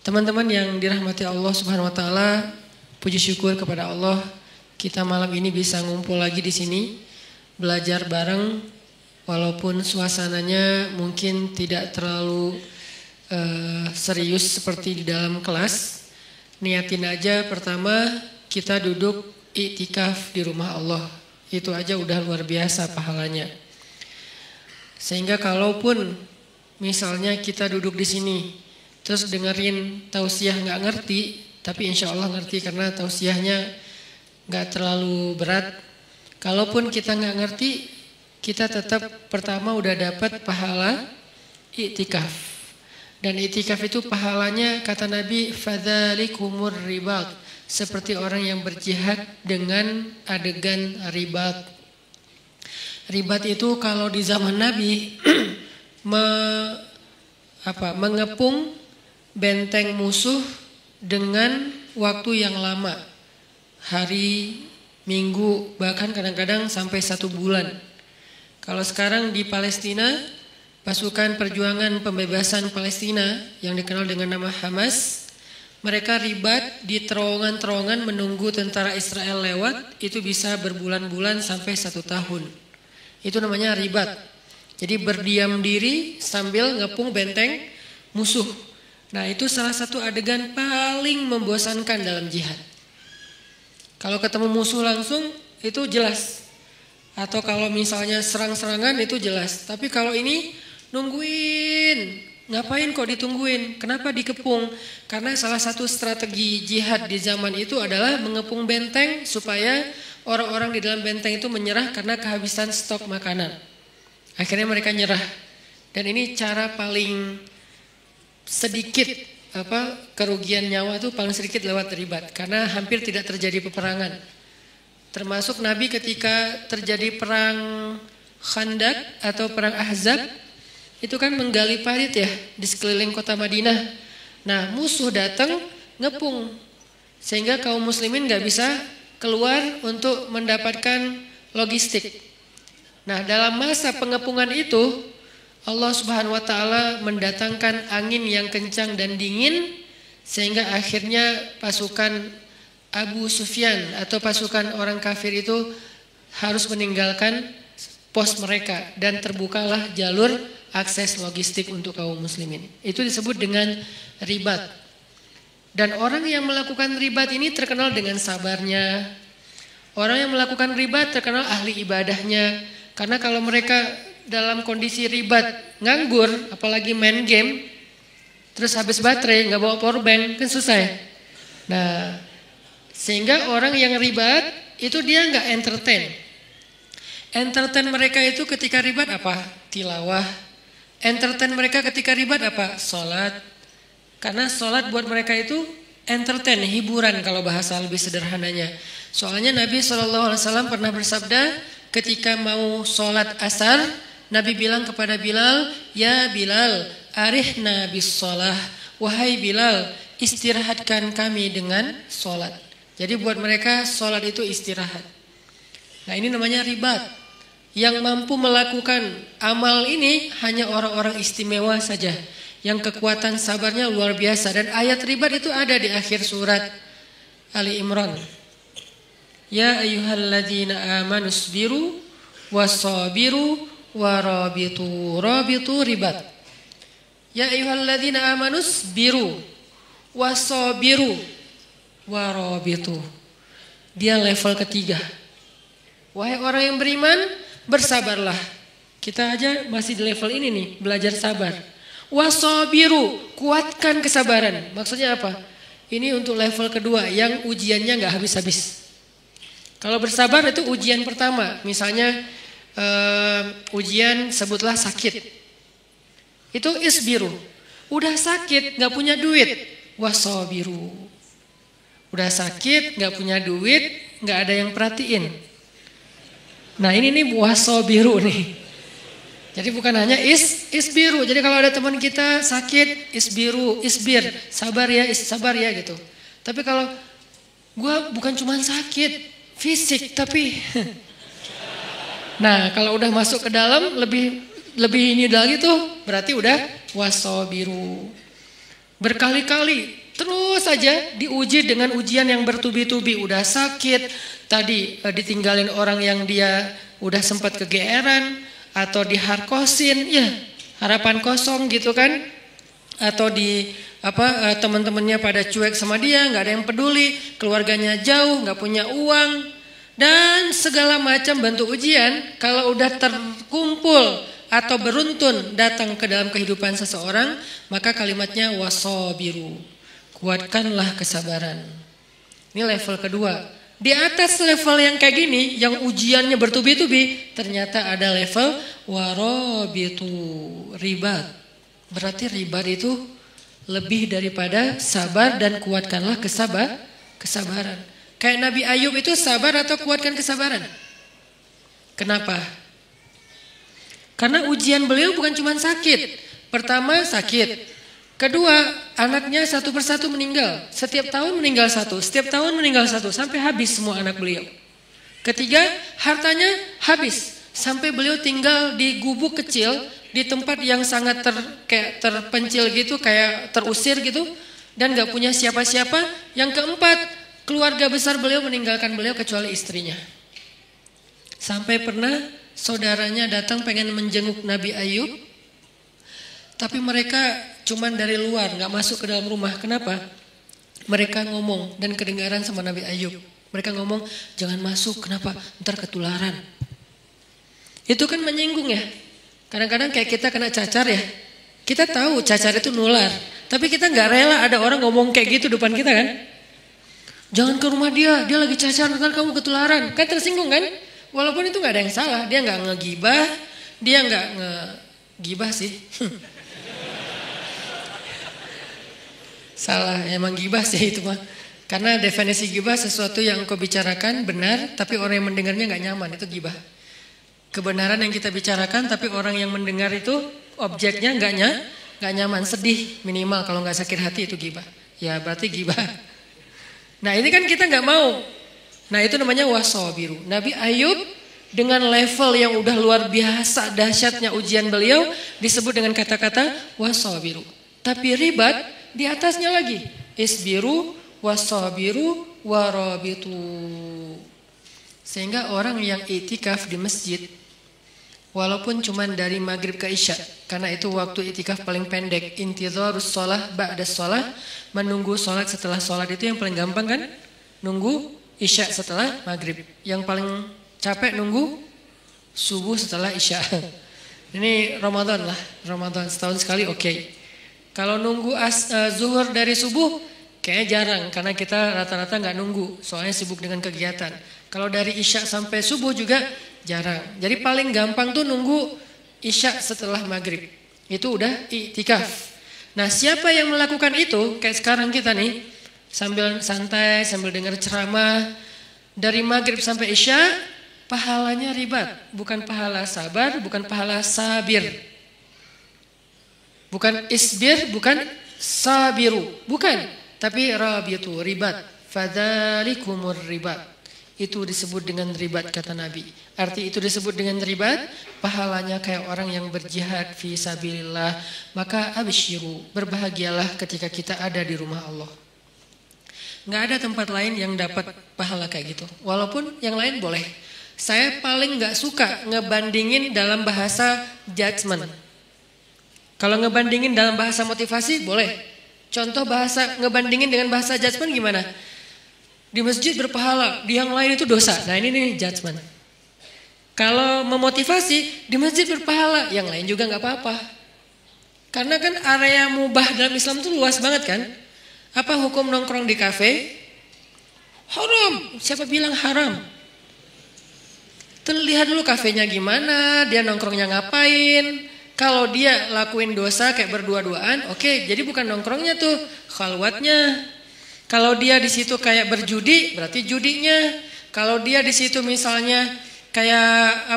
Teman-teman yang dirahmati Allah Subhanahu wa taala, puji syukur kepada Allah kita malam ini bisa ngumpul lagi di sini belajar bareng walaupun suasananya mungkin tidak terlalu serius seperti di dalam kelas. Niatin aja pertama kita duduk iktikaf di rumah Allah. Itu aja udah luar biasa pahalanya. Sehingga kalaupun misalnya kita duduk di sini terus dengerin tausiah nggak ngerti, tapi insya Allah ngerti karena tausiahnya nggak terlalu berat. Kalaupun kita nggak ngerti, kita tetap pertama udah dapat pahala iktikaf. Dan iktikaf itu pahalanya kata Nabi fadzalikumur ribat, seperti orang yang berjihad dengan adegan ribat. Ribat itu kalau di zaman Nabi mengepung benteng musuh dengan waktu yang lama, hari, minggu, bahkan kadang-kadang sampai 1 bulan. Kalau sekarang di Palestina, pasukan perjuangan pembebasan Palestina yang dikenal dengan nama Hamas, mereka ribat di terowongan-terowongan menunggu tentara Israel lewat, itu bisa berbulan-bulan sampai 1 tahun. Itu namanya ribat. Jadi berdiam diri sambil ngepung benteng musuh. Nah itu salah satu adegan paling membosankan dalam jihad. Kalau ketemu musuh langsung itu jelas. Atau kalau misalnya serang-serangan itu jelas. Tapi kalau ini nungguin. Ngapain kok ditungguin? Kenapa dikepung? Karena salah satu strategi jihad di zaman itu adalah mengepung benteng supaya orang-orang di dalam benteng itu menyerah karena kehabisan stok makanan. Akhirnya mereka nyerah. Dan ini cara paling sedikit kerugian nyawa itu paling sedikit lewat ribat karena hampir tidak terjadi peperangan. Termasuk Nabi ketika terjadi perang Khandaq atau perang Ahzab itu kan menggali parit ya di sekeliling kota Madinah. Nah musuh datang ngepung sehingga kaum muslimin nggak bisa keluar untuk mendapatkan logistik. Nah dalam masa pengepungan itu Allah Subhanahu wa taala mendatangkan angin yang kencang dan dingin sehingga akhirnya pasukan Abu Sufyan atau pasukan orang kafir itu harus meninggalkan pos mereka dan terbukalah jalur akses logistik untuk kaum muslimin. Itu disebut dengan ribat. Dan orang yang melakukan ribat ini terkenal dengan sabarnya. Orang yang melakukan ribat terkenal ahli ibadahnya. Karena kalau mereka dalam kondisi ribat nganggur, apalagi main game, terus habis baterai nggak bawa power bank kan susah ya. Nah, sehingga orang yang ribat itu dia nggak entertain. Entertain mereka itu ketika ribat apa? Tilawah. Entertain mereka ketika ribat apa? Sholat. Karena sholat buat mereka itu entertain, hiburan kalau bahasa lebih sederhananya. Soalnya Nabi SAW pernah bersabda ketika mau sholat asar, Nabi bilang kepada Bilal, ya Bilal, arihna bis sholah. Wahai Bilal, istirahatkan kami dengan sholat. Jadi buat mereka sholat itu istirahat. Nah ini namanya ribat. Yang mampu melakukan amal ini hanya orang-orang istimewa saja. Yang kekuatan sabarnya luar biasa. Dan ayat ribat itu ada di akhir surat Ali Imran. Ya ayyuhalladzina amanus biru wasabiru warabitu. Rabitu ribat. Ya ayyuhalladzina amanus biru wasabiru warabitu. Dia level ketiga. Wahai orang yang beriman, bersabarlah. Kita aja masih di level ini nih, belajar sabar. Wasabiru, kuatkan kesabaran. Maksudnya apa? Ini untuk level kedua yang ujiannya nggak habis-habis. Kalau bersabar itu ujian pertama. Misalnya ujian sebutlah sakit. Itu isbiru. Udah sakit, nggak punya duit. Wasabiru. Udah sakit, nggak punya duit, nggak ada yang perhatiin. Nah ini nih wasabiru nih. Jadi bukan hanya isbiru. Jadi kalau ada teman kita sakit, isbir, sabar ya gitu. Tapi kalau gue bukan cuma sakit, fisik tapi. Nah kalau udah masuk ke dalam lebih ini lagi tuh berarti udah wasabiru. Berkali-kali terus saja diuji dengan ujian yang bertubi-tubi. Udah sakit, tadi ditinggalin orang yang dia udah sempat kegeeran, atau diharkosin, ya harapan kosong gitu kan. Atau teman-temannya pada cuek sama dia, nggak ada yang peduli, keluarganya jauh, nggak punya uang. Dan segala macam bentuk ujian, kalau udah terkumpul atau beruntun datang ke dalam kehidupan seseorang, maka kalimatnya wasobiru, kuatkanlah kesabaran. Ini level kedua. Di atas level yang kayak gini, yang ujiannya bertubi-tubi, ternyata ada level warobitu, ribat. Berarti ribat itu lebih daripada sabar dan kuatkanlah kesabaran. Kayak Nabi Ayub itu sabar atau kuatkan kesabaran? Kenapa? Karena ujian beliau bukan cuma sakit. Pertama sakit. Kedua, anaknya satu persatu meninggal. Setiap tahun meninggal satu. Setiap tahun meninggal satu. Sampai habis semua anak beliau. Ketiga, hartanya habis. Sampai beliau tinggal di gubuk kecil. Di tempat yang sangat terpencil gitu. Kayak terusir gitu. Dan gak punya siapa-siapa. Yang keempat, keluarga besar beliau meninggalkan beliau kecuali istrinya. Sampai pernah saudaranya datang pengen menjenguk Nabi Ayub. Tapi mereka cuman dari luar, gak masuk ke dalam rumah. Kenapa? Mereka ngomong dan kedengaran sama Nabi Ayub. Mereka ngomong, jangan masuk, kenapa? Ntar ketularan. Itu kan menyinggung ya. Kadang-kadang kayak kita kena cacar ya. Kita tahu cacar itu nular. Tapi kita gak rela ada orang ngomong kayak gitu depan kita kan. Jangan ke rumah dia lagi cacar, ntar kamu ketularan. Kan tersinggung kan? Walaupun itu gak ada yang salah. Dia gak ngegibah, dia gak ngegibah sih. Salah, emang gibah sih itu mah. Karena definisi gibah sesuatu yang kau bicarakan benar, tapi orang yang mendengarnya gak nyaman, itu gibah. Kebenaran yang kita bicarakan, tapi orang yang mendengar itu objeknya gak nyaman, sedih minimal. Kalau gak sakit hati itu gibah. Ya berarti gibah. Nah ini kan kita gak mau. Nah itu namanya wasobiru. Nabi Ayub dengan level yang udah luar biasa dahsyatnya ujian beliau disebut dengan kata-kata wasobiru. Tapi ribat di atasnya lagi. Isbiru, wasobiru, warobitu. Sehingga orang yang itikaf di masjid, walaupun cuma dari maghrib ke isya, karena itu waktu itikaf paling pendek, intidharus sholah ba'da sholah, menunggu sholat setelah sholat itu yang paling gampang kan? Nunggu isya setelah maghrib. Yang paling capek nunggu subuh setelah isya. Ini Ramadan lah, Ramadan setahun sekali oke. Kalau nunggu zuhur dari subuh kayaknya jarang, karena kita rata-rata nggak nunggu, soalnya sibuk dengan kegiatan. Kalau dari isya sampai subuh juga jarang. Jadi paling gampang tuh nunggu isya setelah maghrib. Itu udah i'tikaf. Nah siapa yang melakukan itu, kayak sekarang kita nih, sambil santai, sambil dengar ceramah, dari maghrib sampai isya, pahalanya ribat. Bukan pahala sabar, bukan pahala sabir. Bukan isbir, bukan sabiru. Bukan, tapi rabitu, ribat. Fadzalikumur ribat. Itu disebut dengan ribat kata Nabi. Arti itu disebut dengan ribat, pahalanya kayak orang yang berjihad fi sabilillah. Maka absyiru, berbahagialah ketika kita ada di rumah Allah. Nggak ada tempat lain yang dapat pahala kayak gitu. Walaupun yang lain boleh. Saya paling nggak suka ngebandingin dalam bahasa judgment. Kalau ngebandingin dalam bahasa motivasi boleh. Contoh bahasa ngebandingin dengan bahasa judgment gimana? Di masjid berpahala, di yang lain itu dosa. Nah ini nih judgment. Kalau memotivasi, di masjid berpahala, yang lain juga nggak apa-apa. Karena kan area mubah dalam Islam itu luas banget kan. Apa hukum nongkrong di kafe? Haram. Siapa bilang haram? Lihat dulu kafenya gimana, dia nongkrongnya ngapain. Kalau dia lakuin dosa kayak berdua-duaan, oke, jadi bukan nongkrongnya tuh, khalwatnya. Kalau dia di situ kayak berjudi, berarti judinya. Kalau dia di situ misalnya kayak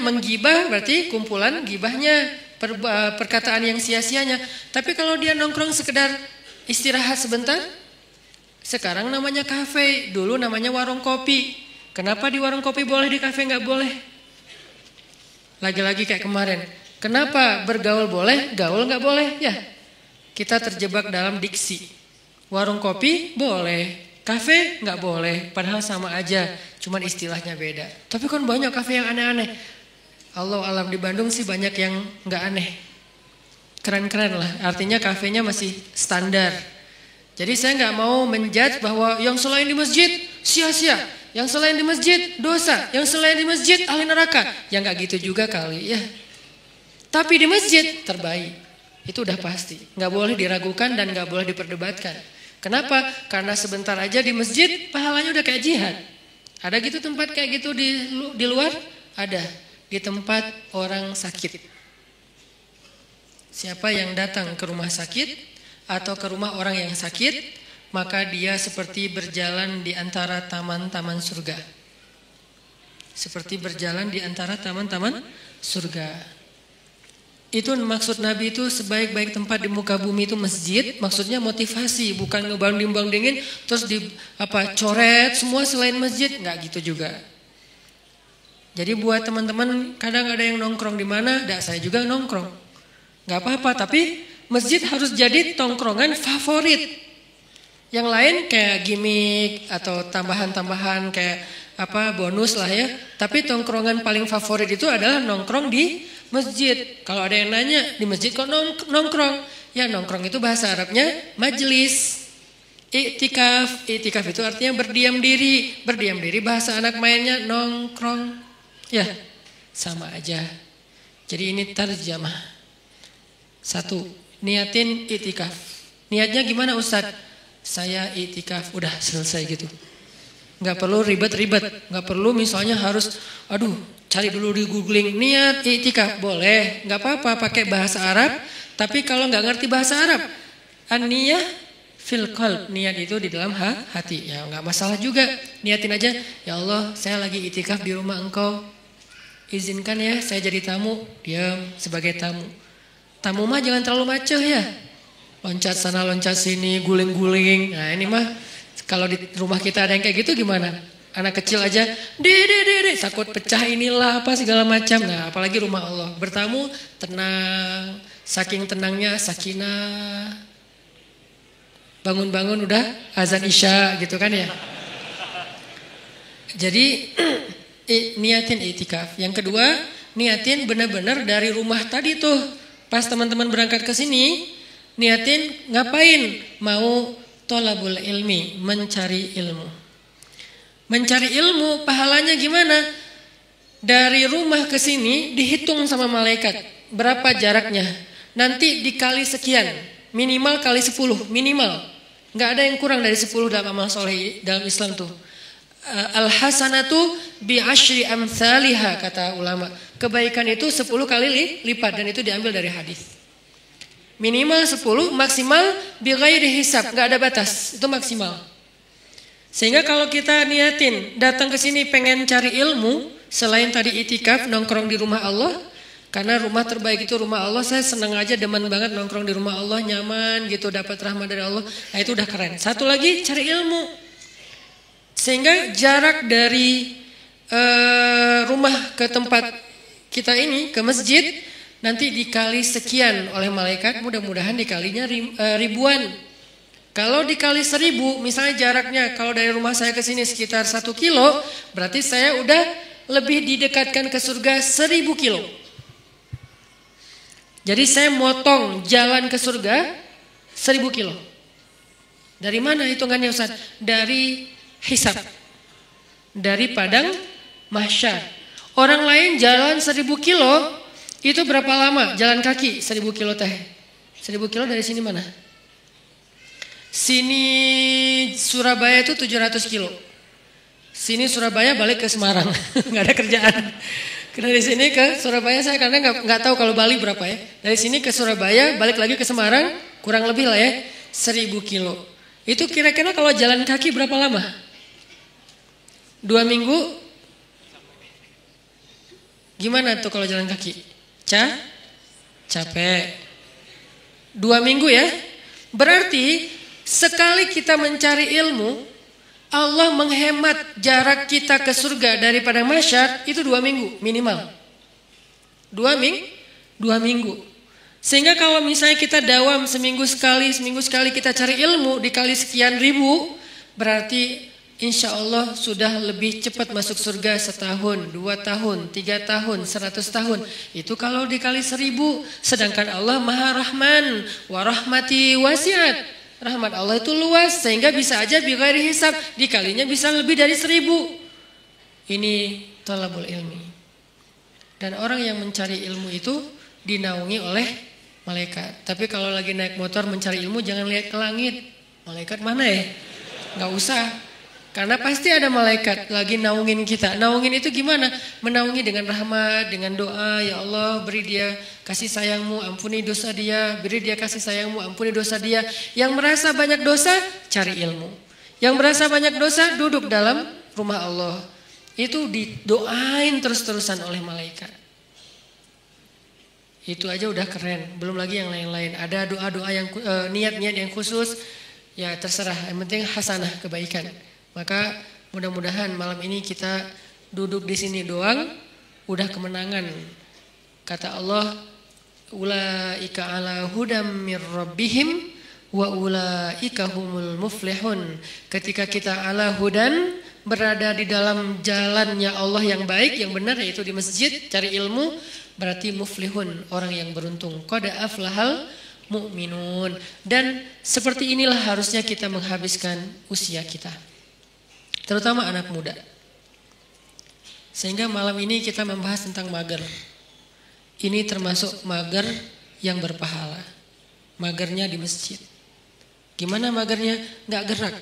menggibah, berarti kumpulan gibahnya, perkataan yang sia-sianya. Tapi kalau dia nongkrong sekedar istirahat sebentar, sekarang namanya kafe, dulu namanya warung kopi. Kenapa di warung kopi boleh, di kafe nggak boleh? Lagi-lagi kayak kemarin. Kenapa bergaul boleh, gaul nggak boleh? Ya, kita terjebak dalam diksi. Warung kopi boleh, kafe nggak boleh, padahal sama aja, cuman istilahnya beda. Tapi kan banyak kafe yang aneh-aneh. Allah alam, di Bandung sih banyak yang nggak aneh, keren-keren lah. Artinya kafenya masih standar. Jadi saya nggak mau menjudge bahwa yang selain di masjid sia-sia, yang selain di masjid dosa, yang selain di masjid ahli neraka. Ya nggak gitu juga kali ya. Tapi di masjid terbaik, itu udah pasti. Nggak boleh diragukan dan nggak boleh diperdebatkan. Kenapa? Karena sebentar aja di masjid pahalanya udah kayak jihad. Ada gitu tempat kayak gitu di luar? Ada. Di tempat orang sakit. Siapa yang datang ke rumah sakit atau ke rumah orang yang sakit, maka dia seperti berjalan di antara taman-taman surga. Seperti berjalan di antara taman-taman surga. Itu maksud Nabi itu sebaik-baik tempat di muka bumi itu masjid, maksudnya motivasi, bukan ngebanding-bandingin terus coret semua selain masjid, nggak gitu juga. Jadi buat teman-teman kadang ada yang nongkrong di mana, saya juga nongkrong, nggak apa-apa, tapi masjid harus jadi tongkrongan favorit. Yang lain kayak gimmick atau tambahan-tambahan kayak bonus lah ya. Tapi tongkrongan paling favorit itu adalah nongkrong di masjid. Kalau ada yang nanya, di masjid kok nongkrong? Ya nongkrong itu bahasa Arabnya majlis. I'tikaf, i'tikaf itu artinya berdiam diri. Berdiam diri bahasa anak mainnya nongkrong. Ya, sama aja. Jadi ini tarjamah. 1, niatin i'tikaf. Niatnya gimana Ustadz? Saya i'tikaf, udah selesai gitu. Nggak perlu ribet-ribet, nggak perlu misalnya harus, cari dulu di googling, niat i'tikaf, boleh, nggak apa-apa pakai bahasa Arab, tapi kalau nggak ngerti bahasa Arab, an-niyah fil qalb, niat itu di dalam hati, ya nggak masalah juga, niatin aja, ya Allah saya lagi i'tikaf di rumah Engkau, izinkan ya saya jadi tamu, diam sebagai tamu. Tamu mah jangan terlalu macet ya, loncat sana loncat sini, guling-guling, nah ini mah. Kalau di rumah kita ada yang kayak gitu gimana? Anak kecil aja, dede, takut pecah inilah apa segala macam. Nah, apalagi rumah Allah. Bertamu tenang, saking tenangnya sakinah. Bangun-bangun udah azan isya gitu kan ya. Jadi niatin i'tikaf. Yang kedua, niatin benar-benar dari rumah tadi tuh. Pas teman-teman berangkat ke sini, niatin ngapain? Mau tolabul ilmi, mencari ilmu. Mencari ilmu pahalanya gimana? Dari rumah ke sini dihitung sama malaikat berapa jaraknya. Nanti dikali sekian, minimal kali 10, minimal. Nggak ada yang kurang dari 10 dalam amal soleh dalam Islam tuh. Al-hasanatu bi asyri amsalihha kata ulama. Kebaikan itu 10 kali lipat dan itu diambil dari hadis. Minimal 10, maksimal bi ghairi hisab, enggak ada batas, itu maksimal. Sehingga kalau kita niatin datang ke sini pengen cari ilmu, selain tadi i'tikaf nongkrong di rumah Allah, karena rumah terbaik itu rumah Allah, saya senang aja demen banget nongkrong di rumah Allah, nyaman gitu, dapat rahmat dari Allah. Nah itu udah keren. Satu lagi cari ilmu. Sehingga jarak dari rumah ke tempat kita ini ke masjid nanti dikali sekian oleh malaikat, mudah-mudahan dikalinya ribuan. Kalau dikali 1000, misalnya jaraknya kalau dari rumah saya ke sini sekitar 1 kilo, berarti saya udah lebih didekatkan ke surga 1000 kilo. Jadi saya motong jalan ke surga 1000 kilo. Dari mana hitungannya Ustaz? Dari hisab. Dari padang mahsyar. Orang lain jalan 1000 kilo, itu berapa lama? Jalan kaki 1000 kilo teh. 1000 kilo dari sini mana? Sini Surabaya itu 700 kilo. Sini Surabaya balik ke Semarang. Nggak ada kerjaan. Dari sini ke Surabaya saya karena nggak tahu kalau Bali berapa ya. Dari sini ke Surabaya balik lagi ke Semarang kurang lebih lah ya 1000 kilo. Itu kira-kira kalau jalan kaki berapa lama? 2 minggu? Gimana tuh kalau jalan kaki? Capek. 2 minggu ya. Berarti sekali kita mencari ilmu, Allah menghemat jarak kita ke surga daripada mahsyar itu 2 minggu minimal. 2 minggu. Sehingga kalau misalnya kita dawam seminggu sekali kita cari ilmu dikali sekian ribu, berarti insya Allah sudah lebih cepat masuk surga 1 tahun, 2 tahun, 3 tahun, 100 tahun. Itu kalau dikali 1000. Sedangkan Allah Maha Rahman wa rahmati wasiat. Rahmat Allah itu luas sehingga bisa aja bighairi hisab. Dikalinya bisa lebih dari 1000. Ini thalabul ilmi. Dan orang yang mencari ilmu itu dinaungi oleh malaikat. Tapi kalau lagi naik motor mencari ilmu jangan lihat ke langit. Malaikat mana ya? Gak usah. Karena pasti ada malaikat lagi naungin kita. Naungin itu gimana? Menaungi dengan rahmat, dengan doa. Ya Allah beri dia kasih sayangmu, ampuni dosa dia. Beri dia kasih sayangmu, ampuni dosa dia. Yang merasa banyak dosa, cari ilmu. Yang merasa banyak dosa, duduk dalam rumah Allah. Itu didoain terus-terusan oleh malaikat. Itu aja udah keren. Belum lagi yang lain-lain. Ada doa-doa yang niat-niat yang khusus. Ya terserah. Yang penting hasanah, kebaikan. Maka mudah-mudahan malam ini kita duduk di sini doang udah kemenangan. Kata Allah, ulaika ala hudam mir rabbihim wa ulaika humul muflihun. Ketika kita ala hudan, berada di dalam jalannya Allah yang baik, yang benar, yaitu di masjid, cari ilmu, berarti muflihun, orang yang beruntung. Qad aflahal mu'minun. Dan seperti inilah harusnya kita menghabiskan usia kita. Terutama anak muda. Sehingga malam ini kita membahas tentang mager. Ini termasuk mager yang berpahala. Magernya di masjid. Gimana magernya? Gak gerak.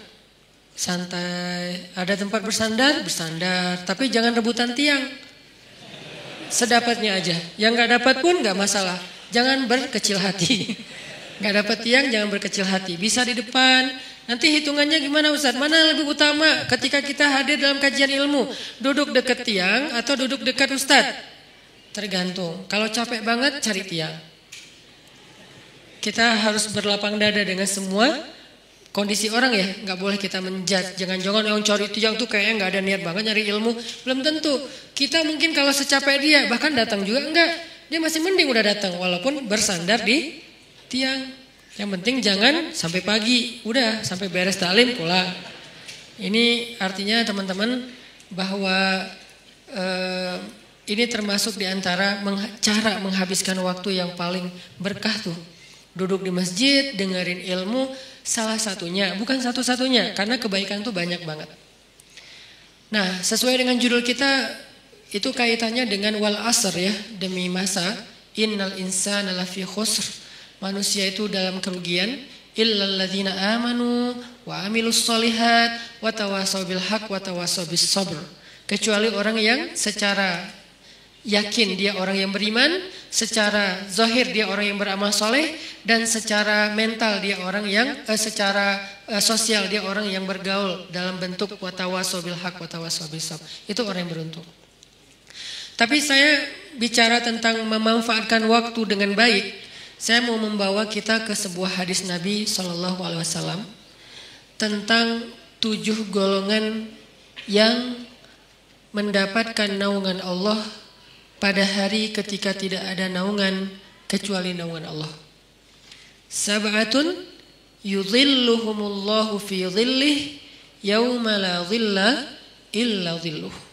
Santai. Ada tempat bersandar, bersandar. Tapi jangan rebutan tiang. Sedapatnya aja. Yang gak dapat pun gak masalah. Jangan berkecil hati. Gak dapat tiang, jangan berkecil hati. Bisa di depan. Nanti hitungannya gimana Ustaz? Mana lebih utama ketika kita hadir dalam kajian ilmu? Duduk dekat tiang atau duduk dekat Ustaz? Tergantung. Kalau capek banget cari tiang. Kita harus berlapang dada dengan semua kondisi orang ya. Gak boleh kita menjudge. Jangan-jangan yang cari tiang tuh kayaknya gak ada niat banget nyari ilmu. Belum tentu. Kita mungkin kalau secapek dia bahkan datang juga enggak. Dia masih mending udah datang walaupun bersandar di tiang. Yang penting jangan sampai pagi, udah sampai beres taklim pulang. Ini artinya teman-teman bahwa ini termasuk diantara cara menghabiskan waktu yang paling berkah tuh. Duduk di masjid, dengerin ilmu, salah satunya, bukan satu-satunya, karena kebaikan tuh banyak banget. Nah, sesuai dengan judul kita, itu kaitannya dengan wal asr ya, demi masa, innal insana lafi khusr. Manusia itu dalam kerugian illal ladzina amanu wa amilus solihat wa tawasaw bil haq wa tawasaw bis sabr. Kecuali orang yang secara yakin dia orang yang beriman, secara zahir dia orang yang beramal soleh, dan secara mental dia orang yang secara sosial dia orang yang bergaul dalam bentuk wa tawasaw bil haq wa tawasaw bis sabr. Itu orang yang beruntung. Tapi saya bicara tentang memanfaatkan waktu dengan baik. Saya mau membawa kita ke sebuah hadis Nabi SAW tentang 7 golongan yang mendapatkan naungan Allah pada hari ketika tidak ada naungan kecuali naungan Allah. Sab'atun yudhilluhumullahu fi dhillih yawma la dhilla illa dhilluh.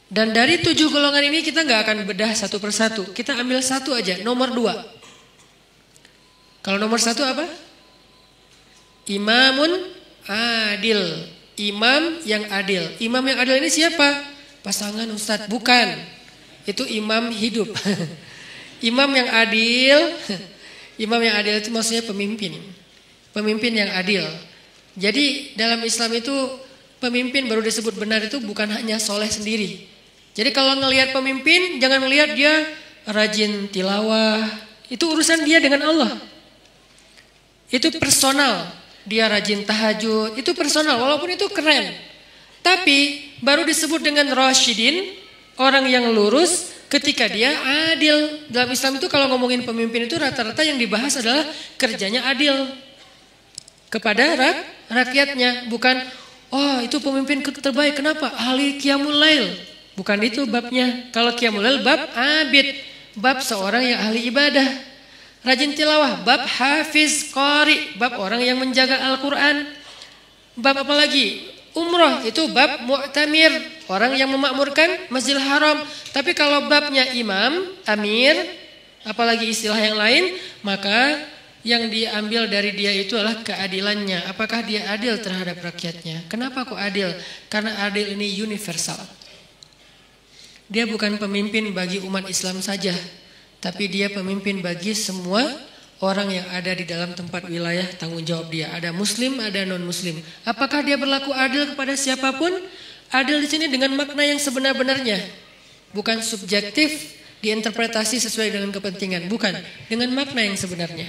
Dan dari 7 golongan ini kita gak akan bedah satu persatu. Kita ambil satu aja, nomor 2. Kalau nomor 1 apa? Imamun adil. Imam yang adil. Imam yang adil ini siapa? Pasangan Ustadz? Bukan. Itu imam hidup. Imam yang adil. Imam yang adil itu maksudnya pemimpin. Pemimpin yang adil. Jadi dalam Islam itu pemimpin baru disebut benar itu bukan hanya soleh sendiri. Jadi kalau ngelihat pemimpin, jangan melihat dia rajin tilawah. Itu urusan dia dengan Allah. Itu personal. Dia rajin tahajud. Itu personal, walaupun itu keren. Tapi baru disebut dengan rasyidin, orang yang lurus ketika dia adil. Dalam Islam itu kalau ngomongin pemimpin itu rata-rata yang dibahas adalah kerjanya adil. Kepada rakyatnya. Bukan, oh itu pemimpin terbaik. Kenapa? Ahli qiyamul lail. Bukan itu babnya. Kalau qiyamul lail bab abid, bab seorang yang ahli ibadah. rajin tilawah, bab hafiz qari, bab orang yang menjaga Al-Quran. Bab apa lagi? Umroh, itu bab mu'tamir, orang yang memakmurkan Masjidil Haram. Tapi kalau babnya imam, amir, apalagi istilah yang lain, maka yang diambil dari dia itu adalah keadilannya. Apakah dia adil terhadap rakyatnya? Kenapa kok adil? Karena adil ini universal. Dia bukan pemimpin bagi umat Islam saja, tapi dia pemimpin bagi semua orang yang ada di dalam tempat wilayah tanggung jawab dia. Ada muslim, ada non-muslim. Apakah dia berlaku adil kepada siapapun? Adil di sini dengan makna yang sebenar-benarnya. Bukan subjektif, diinterpretasi sesuai dengan kepentingan. Bukan, dengan makna yang sebenarnya.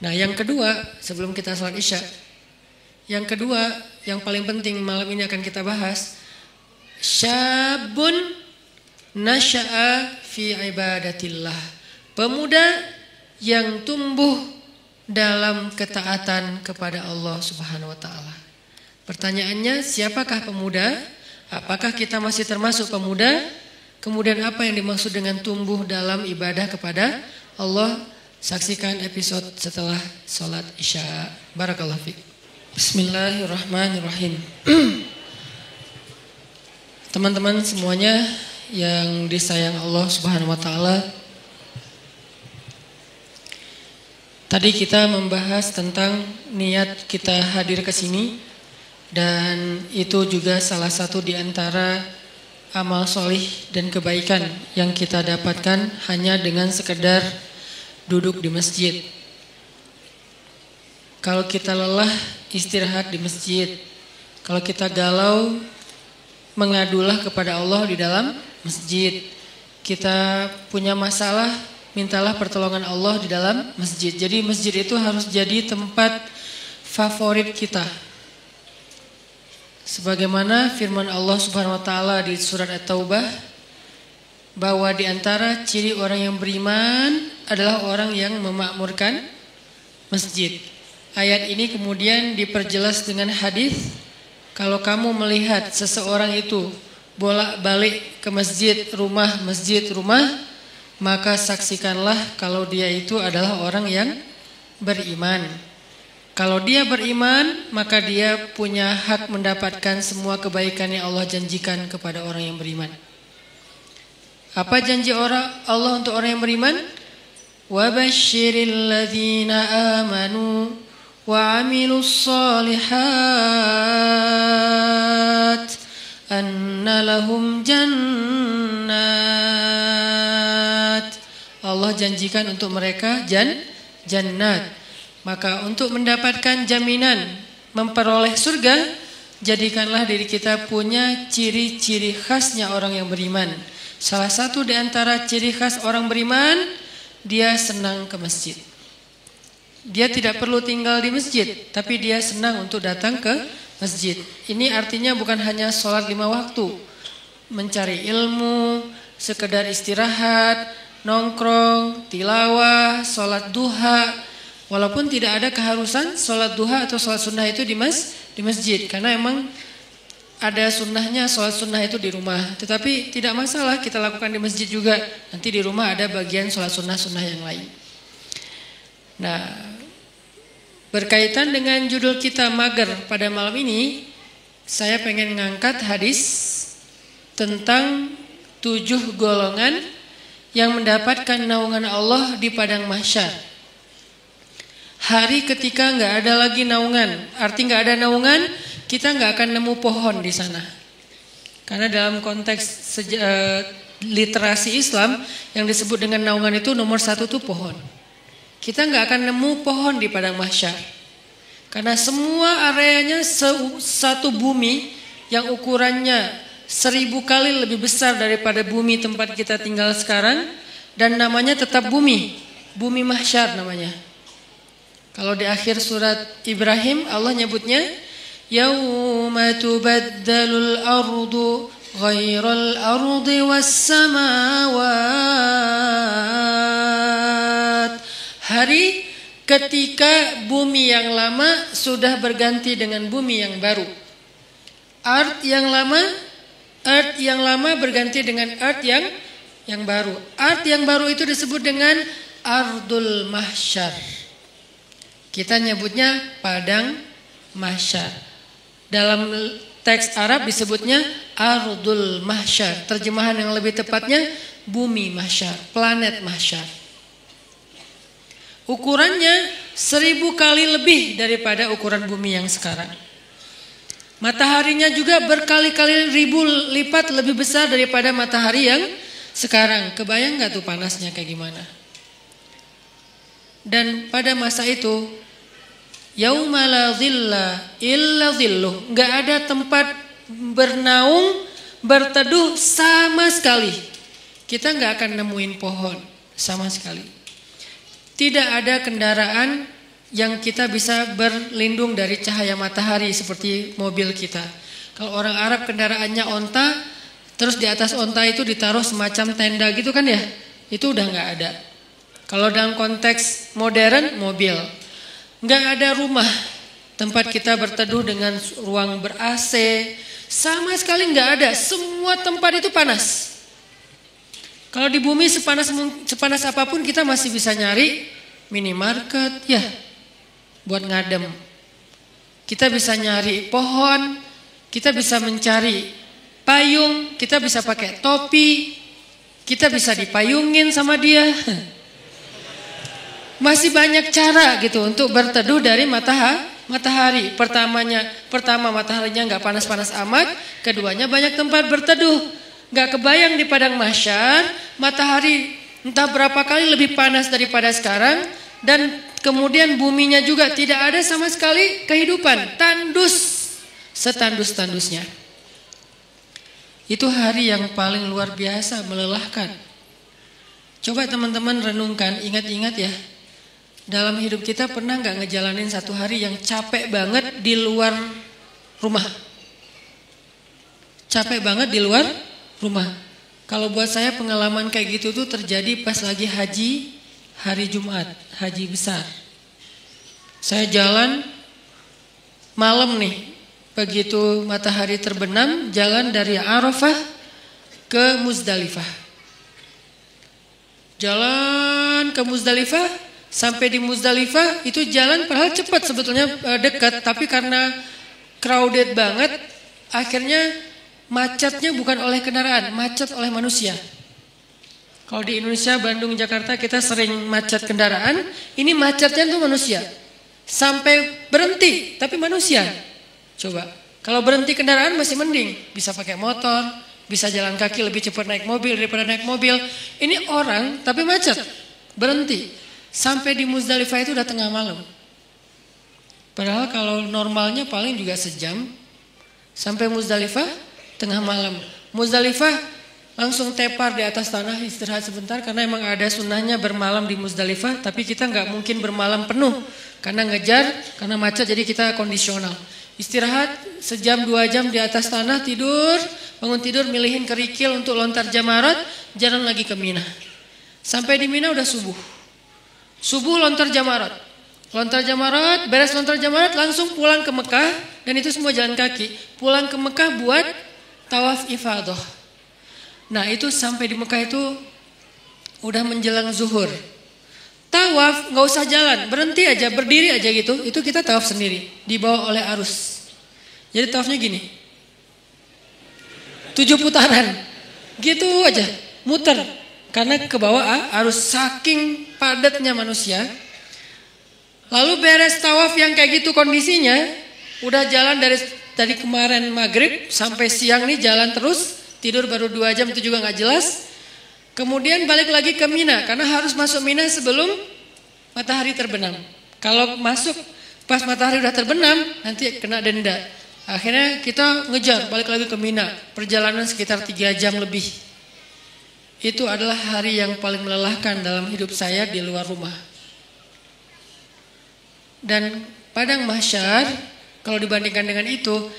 Nah, yang kedua, sebelum kita salat Isya, yang kedua, yang paling penting malam ini akan kita bahas, syabun nasya'a fi ibadatillah. Pemuda yang tumbuh dalam ketaatan kepada Allah Subhanahu wa taala. Pertanyaannya, siapakah pemuda? Apakah kita masih termasuk pemuda? Kemudian apa yang dimaksud dengan tumbuh dalam ibadah kepada Allah? Saksikan episode setelah salat Isya. Barakallahu fiik. Bismillahirrahmanirrahim. Teman-teman semuanya yang disayang Allah Subhanahu wa taala, tadi kita membahas tentang niat kita hadir ke sini, dan itu juga salah satu di antara amal solih dan kebaikan yang kita dapatkan hanya dengan sekedar duduk di masjid. Kalau kita lelah, istirahat di masjid. Kalau kita galau, mengadulah kepada Allah di dalam masjid. Kita punya masalah, mintalah pertolongan Allah di dalam masjid. Jadi masjid itu harus jadi tempat favorit kita. Sebagaimana firman Allah Subhanahu wa taala di surat At-Taubah, bahwa di antara ciri orang yang beriman adalah orang yang memakmurkan masjid. Ayat ini kemudian diperjelas dengan hadis, kalau kamu melihat seseorang itu bolak-balik ke masjid rumah, maka saksikanlah kalau dia itu adalah orang yang beriman. Kalau dia beriman, maka dia punya hak mendapatkan semua kebaikan yang Allah janjikan kepada orang yang beriman. Apa janji Allah untuk orang yang beriman? Wa basyiril ladzina amanu wa 'amilus shalihat anna lahum jannat. Allah janjikan untuk mereka jannat. Maka untuk mendapatkan jaminan memperoleh surga, jadikanlah diri kita punya ciri-ciri khasnya orang yang beriman. Salah satu di antara ciri khas orang beriman, dia senang ke masjid. Dia tidak perlu tinggal di masjid, tapi dia senang untuk datang ke masjid. Ini artinya bukan hanya sholat 5 waktu, mencari ilmu, sekedar istirahat, nongkrong, tilawah, sholat duha. Walaupun tidak ada keharusan sholat duha atau sholat sunnah itu di masjid, karena emang ada sunnahnya sholat sunnah itu di rumah. Tetapi tidak masalah kita lakukan di masjid juga. Nanti di rumah ada bagian sholat sunnah yang lain. Nah, berkaitan dengan judul kita mager pada malam ini, saya pengen ngangkat hadis tentang 7 golongan yang mendapatkan naungan Allah di padang mahsyar. Hari ketika nggak ada lagi naungan. Arti nggak ada naungan, kita nggak akan nemu pohon di sana. Karena dalam konteks literasi Islam yang disebut dengan naungan itu nomor 1 itu pohon. Kita nggak akan nemu pohon di padang mahsyar. Karena semua areanya satu bumi yang ukurannya 1000 kali lebih besar daripada bumi tempat kita tinggal sekarang, dan namanya tetap bumi. Bumi mahsyar namanya. Kalau di akhir surat Ibrahim Allah nyebutnya yauma tubaddalul ardu ghairal ardi was samawat. Hari ketika bumi yang lama sudah berganti dengan bumi yang baru. Earth yang lama berganti dengan earth yang baru. Earth yang baru itu disebut dengan Ardul Mahsyar. Kita nyebutnya padang mahsyar. Dalam teks Arab disebutnya Ardul Mahsyar. Terjemahan yang lebih tepatnya bumi mahsyar, planet mahsyar. Ukurannya 1000 kali lebih daripada ukuran bumi yang sekarang. Mataharinya juga berkali-kali ribu lipat lebih besar daripada matahari yang sekarang. Kebayang gak tuh panasnya kayak gimana? Dan pada masa itu, yauma la dhilla illa dhilluh, gak ada tempat bernaung, berteduh sama sekali. Kita gak akan nemuin pohon sama sekali. Tidak ada kendaraan yang kita bisa berlindung dari cahaya matahari seperti mobil kita. Kalau orang Arab kendaraannya onta, terus di atas onta itu ditaruh semacam tenda gitu kan ya, itu udah gak ada. Kalau dalam konteks modern, mobil. Gak ada rumah tempat kita berteduh dengan ruang ber-AC, sama sekali gak ada. Semua tempat itu panas. Kalau di bumi sepanas apapun kita masih bisa nyari minimarket ya buat ngadem. Kita bisa nyari pohon, kita bisa mencari payung, kita bisa pakai topi, kita bisa dipayungin sama dia. Masih banyak cara gitu untuk berteduh dari matahari. Pertama mataharinya nggak panas-panas amat, keduanya banyak tempat berteduh. Nggak kebayang di padang mahsyar matahari entah berapa kali lebih panas daripada sekarang, dan kemudian buminya juga tidak ada sama sekali kehidupan, tandus setandus-tandusnya. Itu hari yang paling luar biasa, melelahkan. Coba teman-teman renungkan, ingat-ingat ya. Dalam hidup kita pernah gak ngejalanin satu hari yang capek banget di luar rumah? Capek banget di luar rumah. Kalau buat saya pengalaman kayak gitu tuh terjadi pas lagi haji, hari Jumat, haji besar. Saya jalan malam nih, begitu matahari terbenam, jalan dari Arafah ke Muzdalifah. Jalan ke Muzdalifah, sampai di Muzdalifah itu jalan padahal cepat sebetulnya, dekat, tapi karena crowded banget, akhirnya macetnya bukan oleh kendaraan, macet oleh manusia. Kalau di Indonesia, Bandung, Jakarta kita sering macet kendaraan, ini macetnya tuh manusia. Sampai berhenti, tapi manusia. Coba, kalau berhenti kendaraan masih mending, bisa pakai motor, bisa jalan kaki lebih cepat naik mobil daripada naik mobil. Ini orang tapi macet, berhenti. Sampai di Muzdalifah itu udah tengah malam. Padahal kalau normalnya paling juga sejam. Sampai Muzdalifah tengah malam. Muzdalifah langsung tepar di atas tanah, istirahat sebentar, karena emang ada sunnahnya bermalam di Muzdalifah. Tapi kita nggak mungkin bermalam penuh karena ngejar, karena macet, jadi kita kondisional. Istirahat sejam 2 jam di atas tanah, tidur, bangun tidur, milihin kerikil untuk lontar jamarat, jalan lagi ke Mina. Sampai di Mina udah subuh. Subuh lontar jamarat. Lontar jamarat, beres lontar jamarat langsung pulang ke Mekah, dan itu semua jalan kaki. Pulang ke Mekah buat tawaf ifadah. Nah itu sampai di Mekah itu udah menjelang zuhur. Tawaf nggak usah jalan, berhenti aja, berdiri aja gitu. Itu kita tawaf sendiri, dibawa oleh arus. Jadi tawafnya gini, 7 putaran, gitu aja, muter. Karena ke bawah arus, saking padatnya manusia. Lalu beres tawaf yang kayak gitu kondisinya, udah jalan dari kemarin maghrib sampai siang nih jalan terus, tidur baru 2 jam, itu juga gak jelas. Kemudian balik lagi ke Mina, karena harus masuk Mina sebelum matahari terbenam. Kalau masuk pas matahari udah terbenam, nanti kena denda. Akhirnya kita ngejar, balik lagi ke Mina, perjalanan sekitar 3 jam lebih. Itu adalah hari yang paling melelahkan dalam hidup saya di luar rumah. Dan padang mahsyar, kalau dibandingkan dengan itu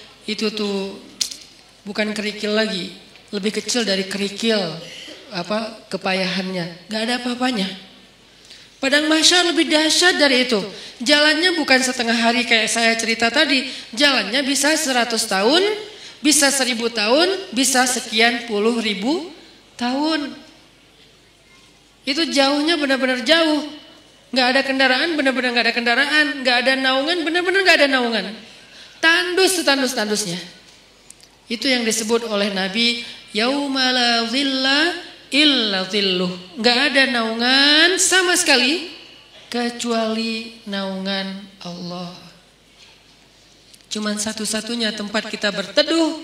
tuh bukan kerikil lagi, lebih kecil dari kerikil kepayahannya, gak ada apa-apanya. Padang mahsyar lebih dahsyat dari itu. Jalannya bukan setengah hari kayak saya cerita tadi, jalannya bisa 100 tahun, bisa 1000 tahun, bisa sekian puluh ribu tahun. Itu jauhnya benar-benar jauh. Nggak ada kendaraan, benar-benar nggak ada kendaraan. Nggak ada naungan, benar-benar nggak ada naungan. Tandus setandus-tandusnya. Itu yang disebut oleh Nabi, yauma la dhilla illa dhilluh. Nggak ada naungan sama sekali kecuali naungan Allah. Cuman satu-satunya tempat kita berteduh,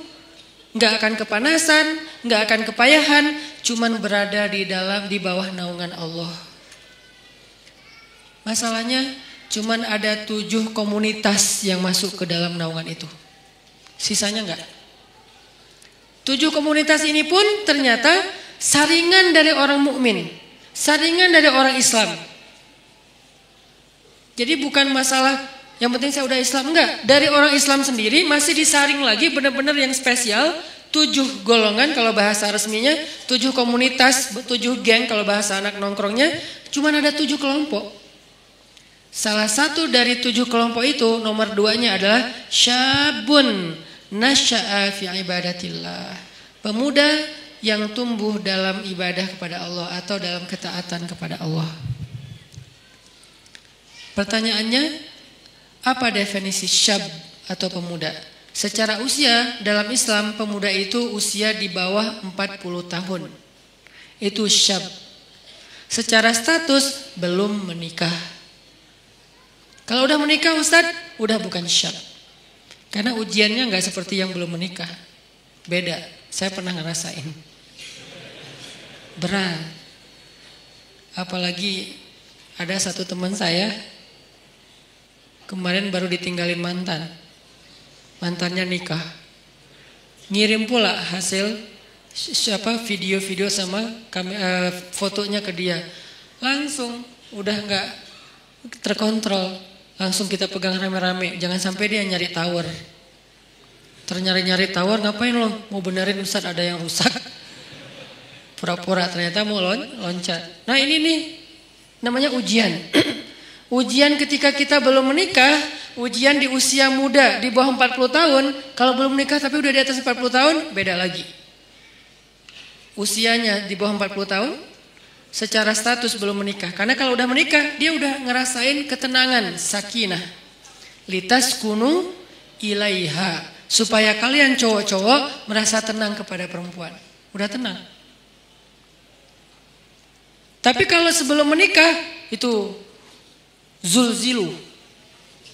nggak akan kepanasan, nggak akan kepayahan, cuman berada di bawah naungan Allah. Masalahnya cuman ada 7 komunitas yang masuk ke dalam naungan itu. Sisanya enggak. 7 komunitas ini pun ternyata saringan dari orang mukmin, saringan dari orang Islam. Jadi bukan masalah yang penting saya udah Islam, enggak. Dari orang Islam sendiri masih disaring lagi benar-benar yang spesial. 7 golongan kalau bahasa resminya, 7 komunitas, 7 geng kalau bahasa anak nongkrongnya, cuman ada 7 kelompok. Salah satu dari 7 kelompok itu, nomor 2-nya adalah syabun nasya'a fi ibadatillah. Pemuda yang tumbuh dalam ibadah kepada Allah atau dalam ketaatan kepada Allah. Pertanyaannya, apa definisi syab atau pemuda? Secara usia dalam Islam, pemuda itu usia di bawah 40 tahun. Itu syab. Secara status belum menikah. Kalau udah menikah Ustadz, udah bukan syab. Karena ujiannya nggak seperti yang belum menikah. Beda, saya pernah ngerasain. Berat. Apalagi ada satu teman saya, kemarin baru ditinggalin mantan. Mantannya nikah. Ngirim pula hasil video-video sama fotonya ke dia. Langsung udah nggak terkontrol. Langsung kita pegang rame-rame. Jangan sampai dia nyari tower. Ternyari-nyari tower, ngapain lo? Mau benerin Ustadz ada yang rusak. Pura-pura ternyata mau loncat. Nah ini nih namanya ujian. Ujian ketika kita belum menikah. Ujian di usia muda di bawah 40 tahun. Kalau belum menikah tapi udah di atas 40 tahun, beda lagi. Usianya di bawah 40 tahun. Secara status belum menikah. Karena kalau udah menikah, dia udah ngerasain ketenangan, sakinah. Litaskunu ilaiha. Supaya kalian cowok-cowok merasa tenang kepada perempuan. Udah tenang. Tapi kalau sebelum menikah, itu zulzilu.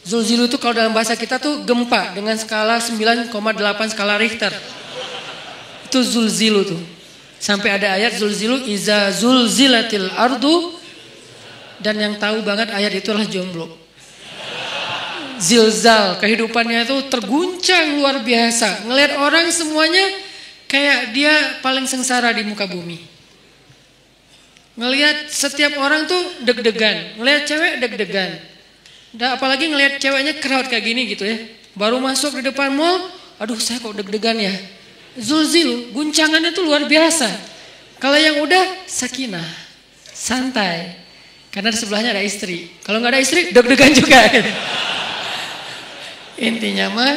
Zulzilu itu kalau dalam bahasa kita tuh gempa dengan skala 9,8 skala Richter. Itu zulzilu tuh. Sampai ada ayat zulzilu iza zulzilatil ardu, dan yang tahu banget ayat itulah jomblo. Zilzal, kehidupannya itu terguncang luar biasa. Ngelihat orang semuanya kayak dia paling sengsara di muka bumi. Ngelihat setiap orang tuh deg-degan, ngelihat cewek deg-degan. Apalagi ngelihat ceweknya crowd kayak gini gitu ya. Baru masuk di depan mall, aduh saya kok deg-degan ya. Zulzil, guncangannya tuh luar biasa. Kalau yang udah sakinah, santai. Karena di sebelahnya ada istri. Kalau nggak ada istri, deg-degan juga. Intinya mah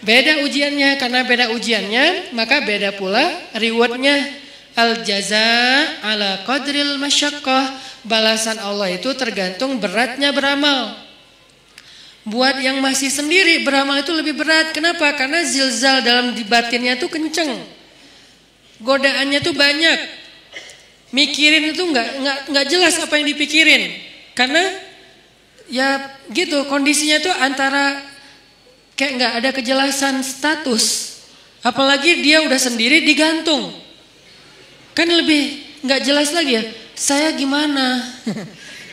beda ujiannya. Karena beda ujiannya, maka beda pula rewardnya. Al jaza ala qadril masyaqqah. Balasan Allah itu tergantung beratnya beramal. Buat yang masih sendiri beramal itu lebih berat. Kenapa? Karena zilzal dalam batinnya tuh kenceng. Godaannya tuh banyak. Mikirin itu nggak jelas apa yang dipikirin. Karena ya gitu kondisinya tuh antara kayak nggak ada kejelasan status. Apalagi dia udah sendiri digantung. Kan lebih nggak jelas lagi ya. Saya gimana?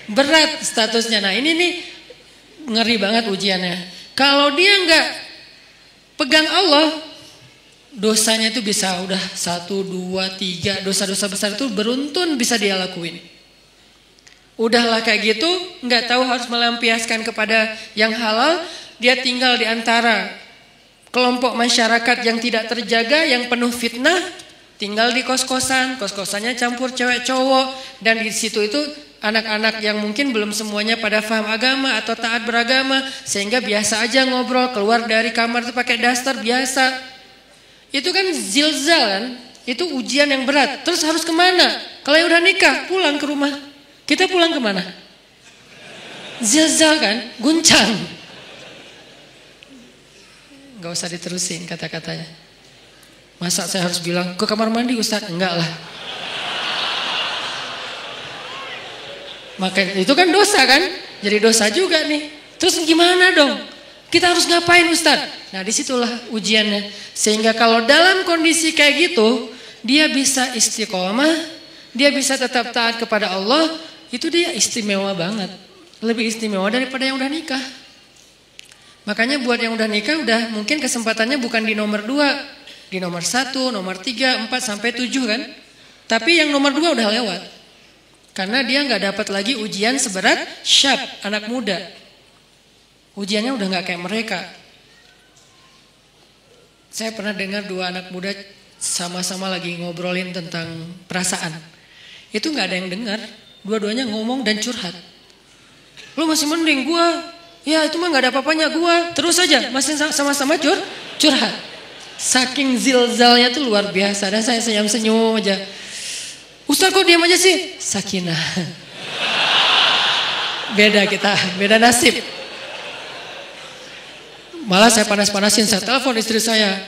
Berat statusnya. Nah ini nih ngeri banget ujiannya. Kalau dia nggak pegang Allah, dosanya itu bisa udah 1, 2, 3 dosa-dosa besar itu beruntun bisa dia lakuin. Udahlah kayak gitu, nggak tahu harus melampiaskan kepada yang halal, dia tinggal di antara kelompok masyarakat yang tidak terjaga, yang penuh fitnah, tinggal di kos-kosan, kos-kosannya campur cewek cowok, dan di situ itu anak-anak yang mungkin belum semuanya pada paham agama atau taat beragama, sehingga biasa aja ngobrol, keluar dari kamar itu pakai daster biasa. Itu kan zilzal kan, Itu ujian yang berat. Terus harus kemana? Kalau yang udah nikah, pulang ke rumah. Kita pulang kemana? Zilzal kan? Guncang. Gak usah diterusin kata-katanya. Masa saya harus bilang ke kamar mandi Ustaz? Enggak lah. Maka itu kan dosa kan? Jadi dosa juga nih. Terus gimana dong? Kita harus ngapain Ustaz? Nah disitulah ujiannya. Sehingga kalau dalam kondisi kayak gitu, dia bisa istiqomah, dia bisa tetap taat kepada Allah, itu dia istimewa banget. Lebih istimewa daripada yang udah nikah. Makanya buat yang udah nikah, udah mungkin kesempatannya bukan di nomor 2, di nomor 1, nomor 3, 4 sampai 7 kan. Tapi yang nomor 2 udah lewat. Karena dia nggak dapat lagi ujian seberat syab, anak muda. Ujiannya udah nggak kayak mereka. Saya pernah dengar 2 anak muda sama-sama lagi ngobrolin tentang perasaan. Itu nggak ada yang dengar. Dua-duanya ngomong dan curhat. Lu masih mending gua. Ya itu mah nggak ada apa-apanya gua. Terus aja masih sama-sama curhat. Saking zilzalnya tuh luar biasa. Dan saya senyum-senyum aja. Ustaz kok diam aja sih? Sakinah. Beda kita, beda nasib. Malah saya panas-panasin, saya telepon istri saya.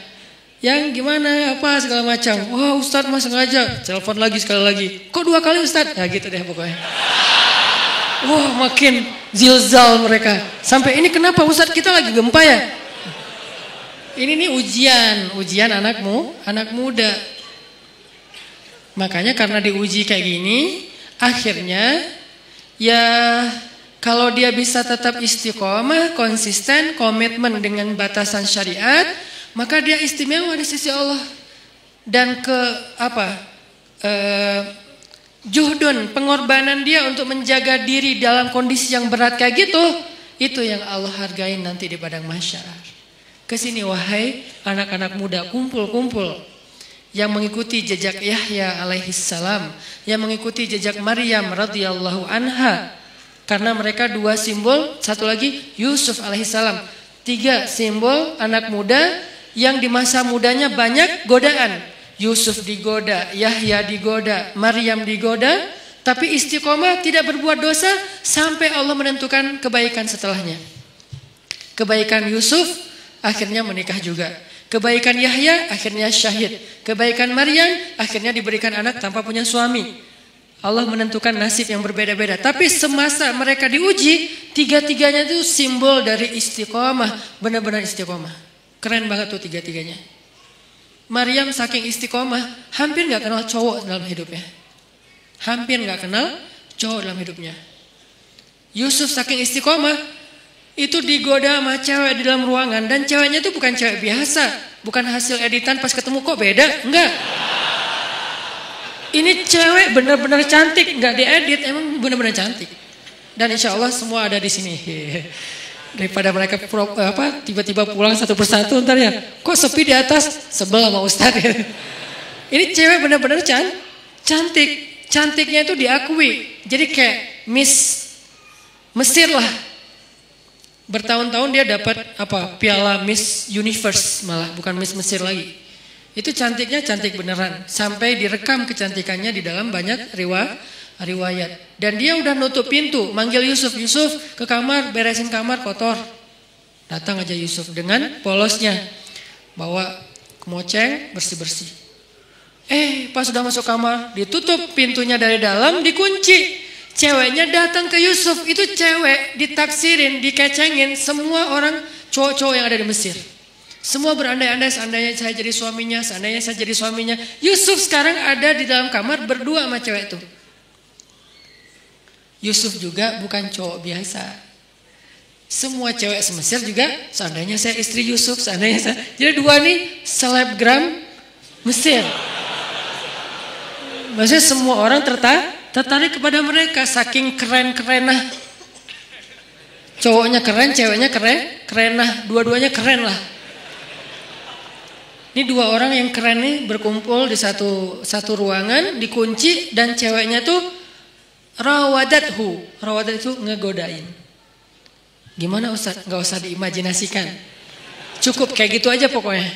Yang gimana, apa segala macam. Wah Ustaz mas sengaja. Telepon lagi sekali lagi. Kok 2 kali Ustaz? Ya gitu deh pokoknya. Wah makin zilzal mereka. Sampai ini kenapa Ustaz kita lagi gempa ya? Ini nih ujian anak muda. Makanya karena diuji kayak gini, akhirnya ya kalau dia bisa tetap istiqomah, konsisten, komitmen dengan batasan syariat, maka dia istimewa di sisi Allah. Dan juhdun, pengorbanan dia untuk menjaga diri dalam kondisi yang berat kayak gitu, itu yang Allah hargain nanti di padang mahsyar. Kesini wahai anak-anak muda, kumpul-kumpul. Yang mengikuti jejak Yahya alaihissalam, yang mengikuti jejak Maryam radhiyallahu anha. Karena mereka 2 simbol, satu lagi Yusuf alaihissalam. 3 simbol anak muda yang di masa mudanya banyak godaan. Yusuf digoda, Yahya digoda, Maryam digoda, tapi istiqomah tidak berbuat dosa sampai Allah menentukan kebaikan setelahnya. Kebaikan Yusuf akhirnya menikah juga. Kebaikan Yahya akhirnya syahid. Kebaikan Maryam akhirnya diberikan anak tanpa punya suami. Allah menentukan nasib yang berbeda-beda. Tapi semasa mereka diuji, 3-tiganya itu simbol dari istiqomah. Benar-benar istiqomah. Keren banget tuh 3-tiganya. Maryam saking istiqomah, hampir gak kenal cowok dalam hidupnya. Hampir gak kenal cowok dalam hidupnya. Yusuf saking istiqomah, itu digoda sama cewek di dalam ruangan. Dan ceweknya itu bukan cewek biasa. Bukan hasil editan pas ketemu kok beda. Enggak. Ini cewek benar-benar cantik. Enggak diedit, emang benar-benar cantik. Dan insya Allah semua ada di sini. Daripada mereka tiba-tiba pulang satu persatu ntar ya. Kok sepi di atas? Sebel sama Ustadz. Ini cewek benar-benar cantik. Cantiknya itu diakui. Jadi kayak Miss Mesir lah. Bertahun-tahun dia dapat piala Miss Universe, malah bukan Miss Mesir lagi. Itu cantiknya cantik beneran. Sampai direkam kecantikannya di dalam banyak riwayat. Dan dia udah nutup pintu, manggil Yusuf ke kamar, beresin kamar kotor. Datang aja Yusuf dengan polosnya, bawa kemoceng, bersih-bersih. Pas sudah masuk kamar, ditutup pintunya dari dalam, dikunci. Ceweknya datang ke Yusuf, itu cewek ditaksirin, dikecengin semua orang cowok-cowok yang ada di Mesir. Semua berandai-andai seandainya saya jadi suaminya, seandainya saya jadi suaminya. Yusuf sekarang ada di dalam kamar berdua sama cewek itu. Yusuf juga bukan cowok biasa. Semua cewek se-Mesir juga, seandainya saya istri Yusuf, seandainya saya. Jadi 2 nih selebgram Mesir. Maksudnya semua orang tertarik kepada mereka saking keren-kerenah. Cowoknya keren, ceweknya kerenah, dua-duanya keren lah. Ini 2 orang yang keren nih berkumpul di satu ruangan, dikunci, dan ceweknya tuh rawadathu. Rawadat itu ngegodain. Gimana Ustaz? Gak usah diimajinasikan. Cukup kayak gitu aja pokoknya.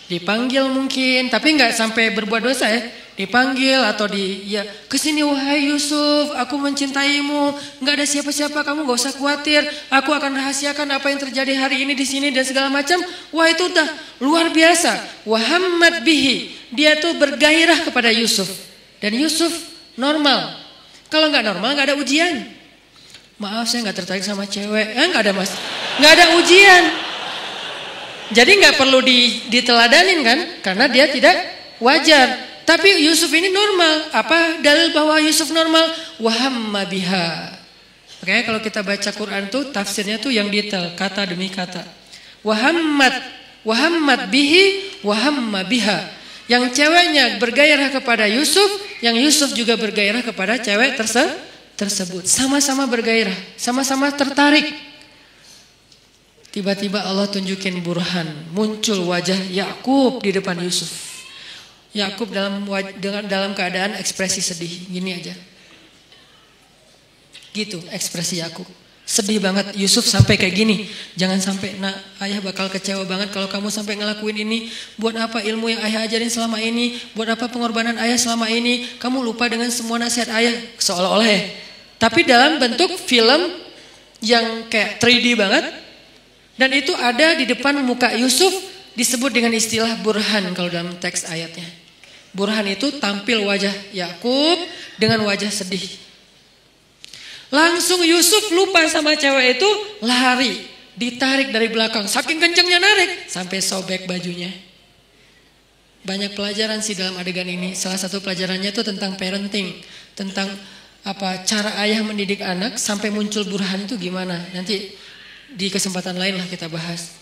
Dipanggil mungkin, tapi nggak sampai berbuat dosa ya. Dipanggil atau kesini wahai Yusuf, aku mencintaimu, nggak ada siapa-siapa, kamu nggak usah khawatir, aku akan rahasiakan apa yang terjadi hari ini di sini dan segala macam. Wah itu udah luar biasa. Wahammat bihi, dia tuh bergairah kepada Yusuf dan Yusuf normal. Kalau nggak normal nggak ada ujian. Maaf saya nggak tertarik sama cewek, nggak ada mas, nggak ada ujian. Jadi nggak perlu diteladanin kan, karena dia tidak wajar. Tapi Yusuf ini normal. Apa dalil bahwa Yusuf normal? Wahamma biha. Makanya kalau kita baca Quran tuh tafsirnya tuh yang detail, kata demi kata. Wahammat bihi, wahamma biha. Yang ceweknya bergairah kepada Yusuf, yang Yusuf juga bergairah kepada cewek tersebut. Sama-sama bergairah, sama-sama tertarik. Tiba-tiba Allah tunjukin burhan, muncul wajah Yakub di depan Yusuf. Yakub dalam keadaan ekspresi sedih, gini aja. Gitu ekspresi Yakub. Sedih banget Yusuf sampai kayak gini. Jangan sampai ayah bakal kecewa banget kalau kamu sampai ngelakuin ini. Buat apa ilmu yang ayah ajarin selama ini? Buat apa pengorbanan ayah selama ini? Kamu lupa dengan semua nasihat ayah seolah-olah ya. Tapi dalam bentuk film yang kayak 3D banget. Dan itu ada di depan muka Yusuf, disebut dengan istilah burhan kalau dalam teks ayatnya. Burhan itu tampil wajah Yakub dengan wajah sedih. Langsung Yusuf lupa sama cewek itu, lari, ditarik dari belakang. Saking kencengnya narik, sampai sobek bajunya. Banyak pelajaran sih dalam adegan ini. Salah satu pelajarannya itu tentang parenting. Tentang cara ayah mendidik anak sampai muncul burhan itu gimana. Nanti di kesempatan lain lah kita bahas.